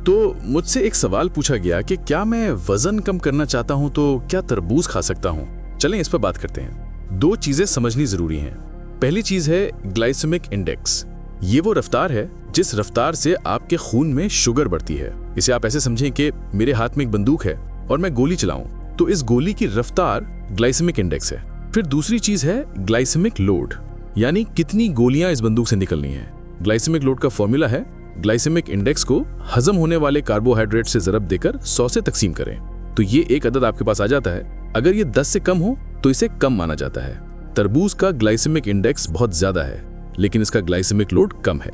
तो मुझसे एक सवाल पूछा गया कि क्या मैं वजन कम करना चाहता हूं तो क्या तरबूज खा सकता हूं। चलें इस पर बात करते हैं। दो चीजें समझनी जरूरी हैं। पहली चीज है ग्लाइसेमिक इंडेक्स। ये वो रफ्तार है जिस रफ्तार से आपके खून में शुगर बढ़ती है। इसे आप ऐसे समझें कि मेरे हाथ में एक बंदूक है और मैं गोली चलाऊं तो इस गोली की रफ्तार ग्लाइसेमिक इंडेक्स है। फिर दूसरी चीज है ग्लाइसेमिक लोड, यानी कितनी गोलियां इस बंदूक से निकलनी है। ग्लाइसेमिक लोड का फॉर्मूला है ग्लाइसेमिक इंडेक्स को हजम होने वाले कार्बोहाइड्रेट से ज़रब देकर 100 से तकसीम करें तो ये एक अदद आपके पास आ जाता है। अगर ये 10 से कम हो तो इसे कम माना जाता है। तरबूज का ग्लाइसेमिक इंडेक्स बहुत ज्यादा है लेकिन इसका ग्लाइसेमिक लोड कम है।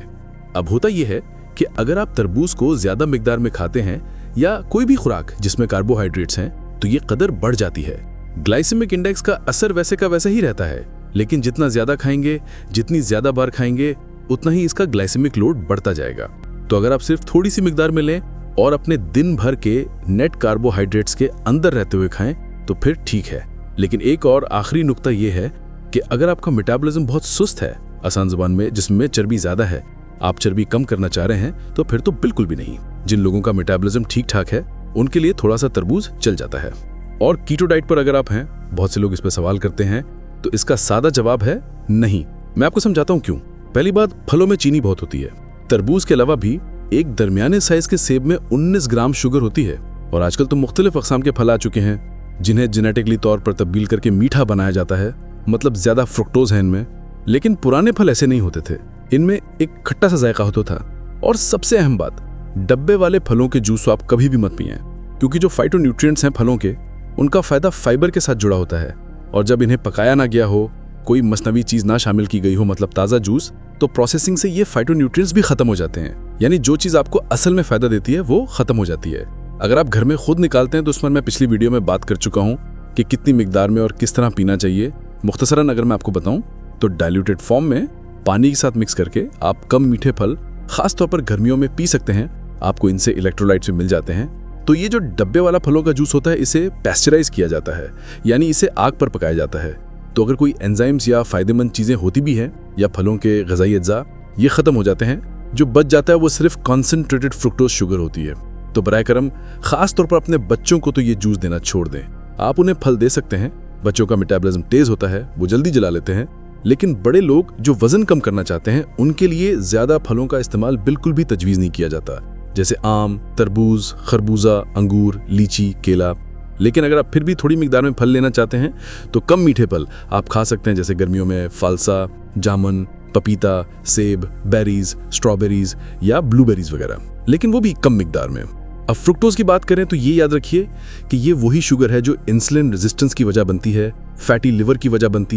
अब होता यह है कि अगर आप तरबूज को ज्यादा मिकदार में खाते हैं या कोई भी खुराक जिसमें कार्बोहाइड्रेट्स हैं तो ये कदर बढ़ जाती है। ग्लाइसेमिक इंडेक्स का असर वैसे का वैसा ही रहता है, लेकिन जितना ज्यादा खाएंगे, जितनी ज्यादा बार खाएंगे, उतना ही इसका ग्लाइसेमिक लोड बढ़ता जाएगा। तो अगर आप सिर्फ थोड़ी सी मिकदार में लें और अपने दिन भर के नेट कार्बोहाइड्रेट्स के अंदर रहते हुए खाएं तो फिर ठीक है। लेकिन एक और आखिरी नुक्ता यह है कि अगर आपका मेटाबॉलिज्म बहुत सुस्त है, आसान जुबान में जिसमें चर्बी ज्यादा है, आप चर्बी कम करना चाह रहे हैं तो फिर तो बिल्कुल भी नहीं। जिन लोगों का मेटाबॉलिज्म ठीक ठाक है उनके लिए थोड़ा सा तरबूज चल जाता है। और कीटो डाइट पर अगर आप हैं, बहुत से लोग इस पर सवाल करते हैं, तो इसका सादा जवाब है नहीं। मैं आपको समझाता हूं क्यों। पहली बात, फलों में चीनी बहुत होती है। तरबूज के अलावा भी एक दरमियाने साइज के सेब में 19 ग्राम शुगर होती है। और आजकल तो मुख्तलिफ अक़साम के फल आ चुके हैं जिन्हें जेनेटिकली तौर पर तब्दील करके मीठा बनाया जाता है, मतलब ज्यादा फ्रुक्टोज है इनमें। लेकिन पुराने फल ऐसे नहीं होते थे, इनमें एक खट्टा सा जायका होता था। और सबसे अहम बात, डब्बे वाले फलों के जूस आप कभी भी मत पिएं, क्योंकि जो फाइटोन्यूट्रिएंट्स हैं फलों के, उनका फायदा फाइबर के साथ जुड़ा होता है। और जब इन्हें पकाया ना गया हो, कोई मसनवी चीज ना शामिल की गई हो, मतलब ताज़ा जूस, तो प्रोसेसिंग से ये फाइटोन्यूट्रिएंट्स भी खत्म हो जाते हैं। यानी जो चीज आपको असल में फायदा देती है वो खत्म हो जाती है। अगर आप घर में खुद निकालते हैं तो उस पर मैं पिछली वीडियो में बात कर चुका हूं कि कितनी मिकदार में और किस तरह पीना चाहिए। मुख्तसरन अगर मैं आपको बताऊं तो डाइल्यूटेड फॉर्म में पानी के साथ मिक्स करके आप कम मीठे फल खास तौर पर गर्मियों में पी सकते हैं। आपको इनसे इलेक्ट्रोलाइट्स भी मिल जाते हैं। तो ये जो डब्बे वाला फलों का जूस होता है, इसे पैस्चराइज किया जाता है, यानी इसे आग पर पकाया जाता है। तो अगर कोई एंजाइम्स या फायदेमंद चीजें होती भी हैं या फलों के ग़िज़ाई अज्जा, ये खत्म हो जाते हैं। जो बच जाता है वो सिर्फ कॉन्सेंट्रेटेड फ्रुक्टोज शुगर होती है। तो बराए करम खास तौर पर अपने बच्चों को तो ये जूस देना छोड़ दें। आप उन्हें फल दे सकते हैं, बच्चों का मेटाबॉलिज्म तेज होता है, वो जल्दी जला लेते हैं। लेकिन बड़े लोग जो वजन कम करना चाहते हैं उनके लिए ज्यादा फलों का इस्तेमाल बिल्कुल भी तजवीज नहीं किया जाता, जैसे आम, तरबूज, खरबूजा, अंगूर, लीची, केला। लेकिन अगर आप फिर भी थोड़ी मिकदार में फल लेना चाहते हैं तो कम मीठे फल आप खा सकते हैं, जैसे गर्मियों में फालसा, जामुन, पपीता, सेब, बेरीज, स्ट्रॉबेरीज या ब्लूबेरीज वगैरह, लेकिन वो भी कम मिकदार में। अब फ्रुक्टोज की बात करें तो ये याद रखिए कि ये वही शुगर है जो इंसुलिन रेजिस्टेंस की वजह बनती है, फैटी लिवर की वजह बनती